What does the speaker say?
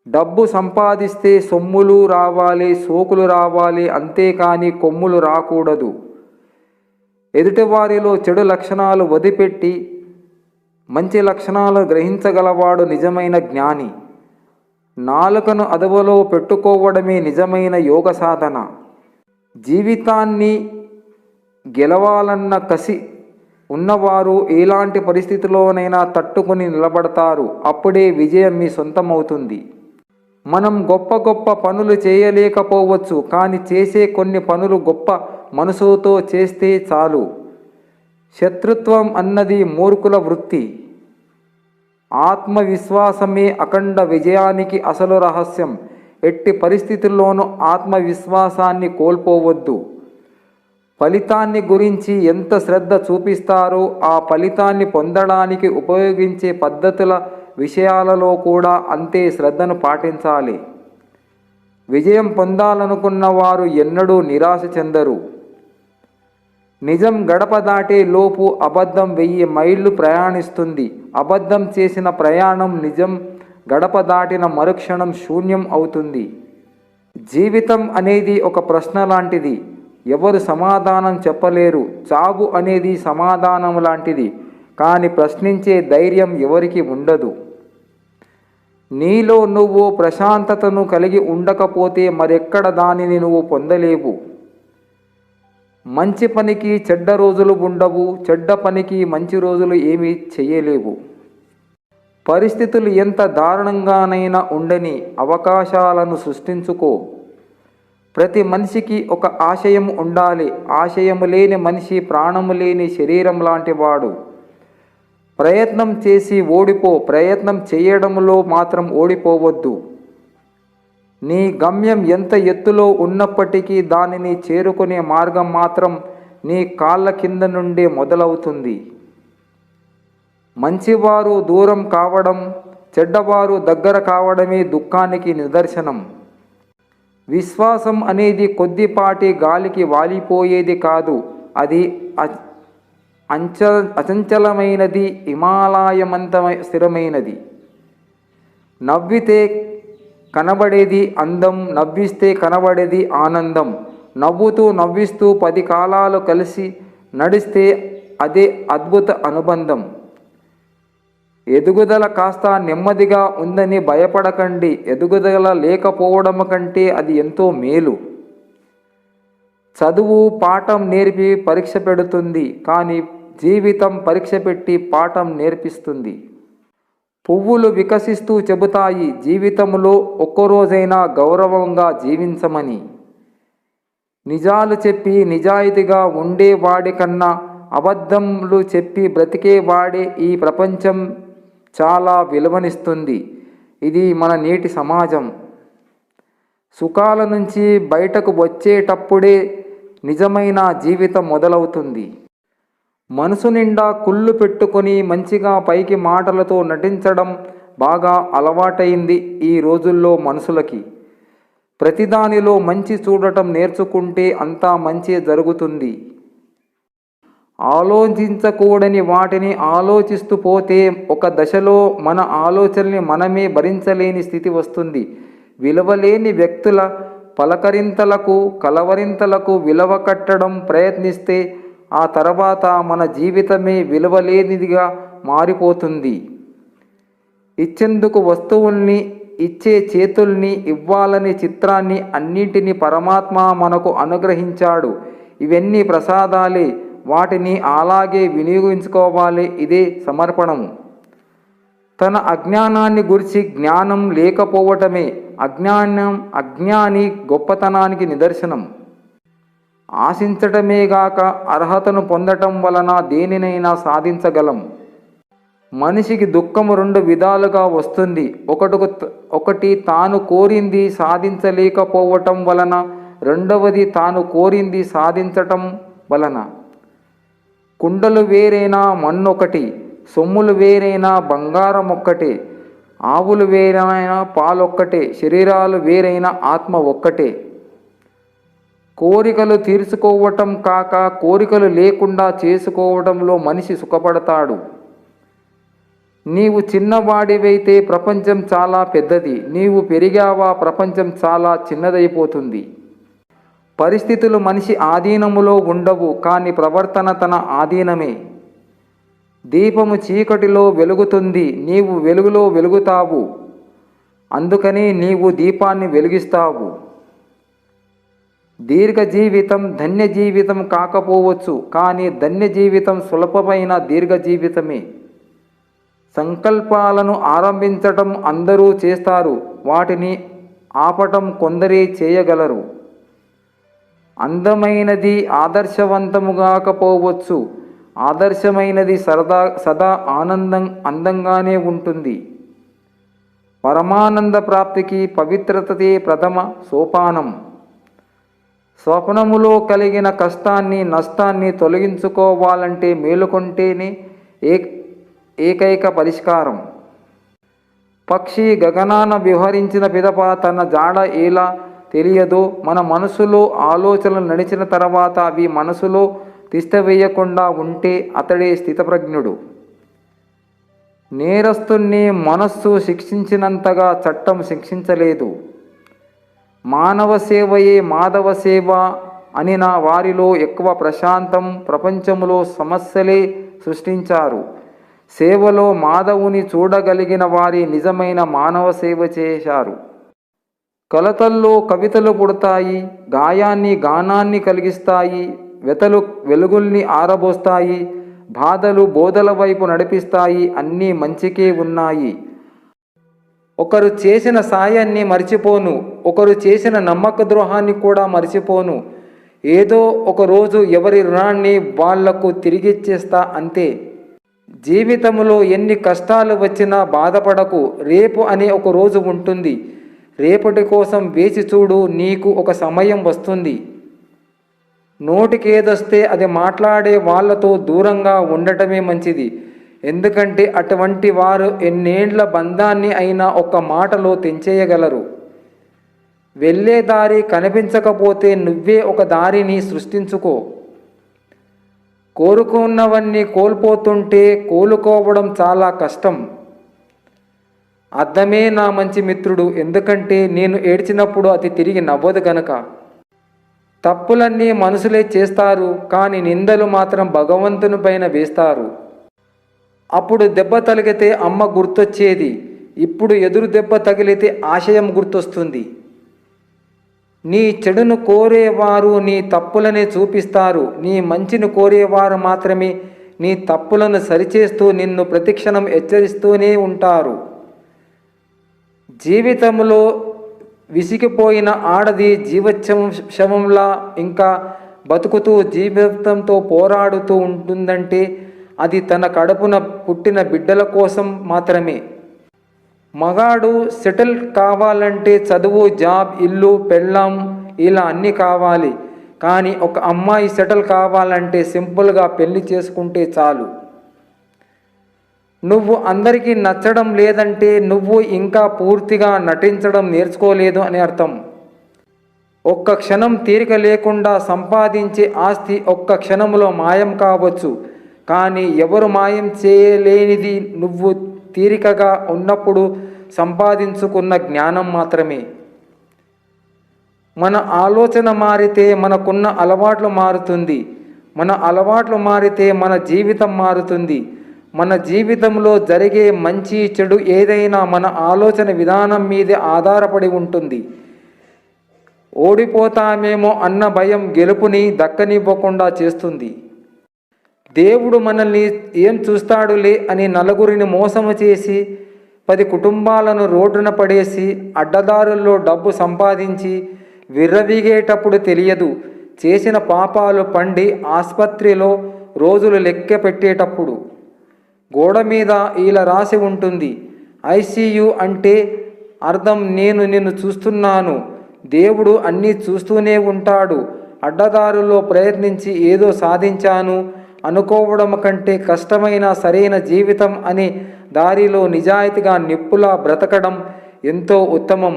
డబ్బు సంపాదిస్తే సొమ్ములు రావాలి, సోకులు రావాలి, అంతేకాని కొమ్ములు రాకూడదు. ఎదుటివారిలో చెడు లక్షణాలు వదిలిపెట్టి మంచి లక్షణాలు గ్రహించగలవాడు నిజమైన జ్ఞాని. నాలుకను అదుపులో పెట్టుకోవడమే నిజమైన యోగ సాధన. జీవితాన్ని గెలవాలన్న కసి ఉన్నవారు ఎలాంటి పరిస్థితిలోనైనా తట్టుకుని నిలబడతారు. అప్పుడే విజయం మీ సొంతమవుతుంది. మనం గొప్ప గొప్ప పనులు చేయలేకపోవచ్చు, కానీ చేసే కొన్ని పనులు గొప్ప మనసుతో చేస్తే చాలు. శత్రుత్వం అన్నది మూర్ఖుల వృత్తి. ఆత్మవిశ్వాసమే అఖండ విజయానికి అసలు రహస్యం. ఎట్టి పరిస్థితుల్లోనూ ఆత్మవిశ్వాసాన్ని కోల్పోవద్దు. ఫలితాన్ని గురించి ఎంత శ్రద్ధ చూపిస్తారో ఆ ఫలితాన్ని పొందడానికి ఉపయోగించే పద్ధతుల విషయాలలో కూడా అంతే శ్రద్ధను పాటించాలి. విజయం పొందాలనుకున్న వారు ఎన్నడూ నిరాశ చెందరు. నిజం గడప దాటే లోపు అబద్ధం 1000 మైళ్ళు ప్రయాణిస్తుంది. అబద్ధం చేసిన ప్రయాణం నిజం గడప దాటిన మరుక్షణం శూన్యం అవుతుంది. జీవితం అనేది ఒక ప్రశ్న లాంటిది. ఎవరు సమాధానం చెప్పలేరు. చావు అనేది సమాధానం లాంటిది, కానీ ప్రశ్నించే ధైర్యం ఎవరికి ఉండదు. నీలో నువ్వు ప్రశాంతతను కలిగి ఉండకపోతే మరెక్కడ దానిని నువ్వు పొందలేవు. మంచి పనికి చెడ్డ రోజులు ఉండవు, చెడ్డ పనికి మంచి రోజులు ఏమీ చేయలేవు. పరిస్థితులు ఎంత దారుణంగానైనా ఉండని అవకాశాలను సృష్టించుకో. ప్రతి మనిషికి ఒక ఆశయం ఉండాలి. ఆశయము లేని మనిషి ప్రాణము లేని శరీరం లాంటివాడు. ప్రయత్నం చేసి ఓడిపో, ప్రయత్నం చేయడంలో మాత్రం ఓడిపోవద్దు. నీ గమ్యం ఎంత ఎత్తులో ఉన్నప్పటికీ దానిని చేరుకునే మార్గం మాత్రం నీ కాళ్ళ కింద నుండే మొదలవుతుంది. మంచివారు దూరం కావడం, చెడ్డవారు దగ్గర కావడమే దుఃఖానికి నిదర్శనం. విశ్వాసం అనేది కొద్దిపాటి గాలికి వాలిపోయేది కాదు. అది అచంచలమైనది, హిమాలయమంత స్థిరమైనది. నవ్వితే కనబడేది అందం, నవ్విస్తే కనబడేది ఆనందం. నవ్వుతూ నవ్విస్తూ 10 కాలాలు కలిసి నడిస్తే అదే అద్భుత అనుబంధం. ఎదుగుదల కాస్త నెమ్మదిగా ఉందని భయపడకండి. ఎదుగుదల లేకపోవడం కంటే అది ఎంతో మేలు. చదువు పాఠం నేర్పి పరీక్ష పెడుతుంది, కానీ జీవితం పరీక్ష పెట్టి పాఠం నేర్పిస్తుంది. పువ్వులు వికసిస్తూ చెబుతాయి, జీవితంలో ఒక్కరోజైనా గౌరవంగా జీవించమని. నిజాలు చెప్పి నిజాయితీగా ఉండేవాడి కన్నా అబద్ధములు చెప్పి బ్రతికేవాడే ఈ ప్రపంచం చాలా విలువనిస్తుంది. ఇది మన నేటి సమాజం. సుఖాల నుంచి బయటకు వచ్చేటప్పుడే నిజమైన జీవితం మొదలవుతుంది. మనసు నిండా కుళ్ళు పెట్టుకొని మంచిగా పైకి మాటలతో నటించడం బాగా అలవాటైంది ఈ రోజుల్లో మనుషులకి. ప్రతిదానిలో మంచి చూడటం నేర్చుకుంటే అంతా మంచి జరుగుతుంది. ఆలోచించకూడని వాటిని ఆలోచిస్తూ పోతే ఒక దశలో మన ఆలోచనల్ని మనమే భరించలేని స్థితి వస్తుంది. విలువలేని వ్యక్తుల పలకరింతలకు, కలవరింతలకు విలువ కట్టడం ప్రయత్నిస్తే ఆ తర్వాత మన జీవితమే విలువలేనిదిగా మారిపోతుంది. ఇచ్చేందుకు వస్తువుల్ని, ఇచ్చే చేతుల్ని, ఇవ్వాలనే చిత్రాన్ని అన్నింటినీ పరమాత్మ మనకు అనుగ్రహించాడు. ఇవన్నీ ప్రసాదాలే. వాటిని అలాగే వినియోగించుకోవాలి. ఇదే సమర్పణము. తన అజ్ఞానాన్ని గురించి జ్ఞానం లేకపోవటమే అజ్ఞాని గొప్పతనానికి నిదర్శనం. ఆశించటమేగాక అర్హతను పొందటం వలన దేనినైనా సాధించగలం. మనిషికి దుఃఖము 2 విధాలుగా వస్తుంది. ఒకటి తాను కోరింది సాధించలేకపోవటం వలన, రెండవది తాను కోరింది సాధించటం వలన. కుండలు వేరైనా మన్నొకటి, సొమ్ములు వేరైనా బంగారం ఒక్కటే, ఆవులు వేరైనా పాలొక్కటే, శరీరాలు వేరైన ఆత్మ ఒక్కటే. కోరికలు తీర్చుకోవటం కాక కోరికలు లేకుండా చేసుకోవడంలో మనిషి సుఖపడతాడు. నీవు చిన్నవాడివైతే ప్రపంచం చాలా పెద్దది, నీవు పెరిగావా ప్రపంచం చాలా చిన్నదైపోతుంది. పరిస్థితులు మనిషి ఆధీనములో ఉండవు, కానీ ప్రవర్తన తన ఆధీనమే. దీపము చీకటిలో వెలుగుతుంది, నీవు వెలుగులో వెలుగుతావు, అందుకని నీవు దీపాన్ని వెలిగిస్తావు. దీర్ఘ జీవితం ధన్య జీవితం కాకపోవచ్చు, కానీ ధన్య జీవితం సులభమైన దీర్ఘ జీవితమే. సంకల్పాలను ఆరంభించటం అందరూ చేస్తారు, వాటిని ఆపటం కొందరే చేయగలరు. అందమైనది ఆదర్శవంతము కాకపోవచ్చు, ఆదర్శమైనది సదా అందంగానే ఉంటుంది. పరమానంద ప్రాప్తికి పవిత్రతే ప్రథమ సోపానం. స్వప్నములో కలిగిన కష్టాన్ని నష్టాన్ని తొలగించుకోవాలంటే మేలుకొంటేనే ఏకైక పరిష్కారం. పక్షి గగనాన విహరించిన పిదప తన జాడ ఎలా తెలియదో, మన మనసులో ఆలోచనలు నడిచిన తర్వాత అవి మనసులో తిష్టవేయకుండా ఉంటే అతడే స్థితప్రజ్ఞుడు. నేరస్తుణ్ణి మనస్సు శిక్షించినంతగా చట్టం శిక్షించలేదు. మానవ సేవయే మాధవ సేవ అనిన వారిలో ఎక్కువ ప్రశాంతం ప్రపంచములో సమస్యలే సృష్టించారు. సేవలో మాధవుని చూడగలిగిన వారి నిజమైన మానవ సేవ చేశారు. కలతల్లో కవితలు పుడతాయి, గానాన్ని కలిగిస్తాయి, వెతలు వెలుగుల్ని ఆరబోస్తాయి, బాధలు బోధల వైపు నడిపిస్తాయి, అన్నీ మంచికే ఉన్నాయి. ఒకరు చేసిన సాయాన్ని మర్చిపోను, ఒకరు చేసిన నమ్మక ద్రోహాన్ని కూడా మర్చిపోను. ఏదో ఒకరోజు ఎవరి రుణాన్ని వాళ్లకు తిరిగిచ్చేస్తా అంతే. జీవితంలో ఎన్ని కష్టాలు వచ్చినా బాధపడకు, రేపు అనే ఒక రోజు ఉంటుంది. రేపటి కోసం వేచి చూడు, నీకు ఒక సమయం వస్తుంది. నోటికేదొస్తే అది మాట్లాడే వాళ్లతో దూరంగా ఉండటమే మంచిది. ఎందుకంటే అటువంటి వారు ఎన్నేండ్ల బంధాన్ని అయినా ఒక్క మాటలో తెంచేయగలరు. వెళ్ళే దారి కనిపించకపోతే నువ్వే ఒక దారిని సృష్టించుకో. కోరుకున్నవన్నీ కోల్పోతుంటే కోలుకోవడం చాలా కష్టం. అద్దమే నా మంచి మిత్రుడు, ఎందుకంటే నేను ఏడ్చినప్పుడు అది తిరిగి నవ్వదు గనక. తప్పులన్నీ మనుషులే చేస్తారు, కానీ నిందలు మాత్రం భగవంతుని పైన వేస్తారు. అప్పుడు దెబ్బ తగిలితే అమ్మ గుర్తొచ్చేది, ఇప్పుడు ఎదురు దెబ్బ తగిలితే ఆశయం గుర్తొస్తుంది. నీ చెడును కోరేవారు నీ తప్పులనే చూపిస్తారు, నీ మంచిని కోరేవారు మాత్రమే నీ తప్పులను సరిచేస్తూ నిన్ను ప్రతిక్షణం హెచ్చరిస్తూనే ఉంటారు. జీవితంలో విసిగిపోయిన ఆడది జీవశవంలా ఇంకా బతుకుతూ జీవితంతో పోరాడుతూ ఉంటుందంటే అది తన కడుపున పుట్టిన బిడ్డల కోసం మాత్రమే. మగాడు సెటిల్ కావాలంటే చదువు, జాబ్, ఇల్లు, పెళ్ళాం ఇలా అన్నీ కావాలి. కానీ ఒక అమ్మాయి సెటిల్ కావాలంటే సింపుల్గా పెళ్లి చేసుకుంటే చాలు. నువ్వు అందరికీ నచ్చడం లేదంటే నువ్వు ఇంకా పూర్తిగా నటించడం నేర్చుకోలేదు అని అర్థం. ఒక్క క్షణం తీరిక లేకుండా సంపాదించే ఆస్తి ఒక్క క్షణంలో మాయం కావచ్చు, కానీ ఎవరు మాయం చేయలేనిది నువ్వు తీరికగా ఉన్నప్పుడు సంపాదించుకున్న జ్ఞానం మాత్రమే. మన ఆలోచన మారితే మనకున్న అలవాట్లు మారుతుంది, మన అలవాట్లు మారితే మన జీవితం మారుతుంది. మన జీవితంలో జరిగే మంచి చెడు ఏదైనా మన ఆలోచన విధానం మీదే ఆధారపడి ఉంటుంది. ఓడిపోతామేమో అన్న భయం గెలుపుని దక్కనివ్వకుండా చేస్తుంది. దేవుడు మనల్ని ఏం చూస్తాడులే అని నలుగురిని మోసము చేసి 10 కుటుంబాలను రోడ్డున పడేసి అడ్డదారుల్లో డబ్బు సంపాదించి విర్రవీగేటప్పుడు తెలియదు చేసిన పాపాలు పండి ఆసుపత్రిలో రోజులు లెక్క పెట్టేటప్పుడు. గోడ మీద ఇలా రాసి ఉంటుంది, ఐసీయూ అంటే అర్థం నేను నిన్ను చూస్తున్నాను. దేవుడు అన్నీ చూస్తూనే ఉంటాడు. అడ్డదారుల్లో ప్రయత్నించి ఏదో సాధించాను అనుకోవడం కంటే కష్టమైన సరైన జీవితం అనే దారిలో నిజాయితీగా నిప్పులా బ్రతకడం ఎంతో ఉత్తమం.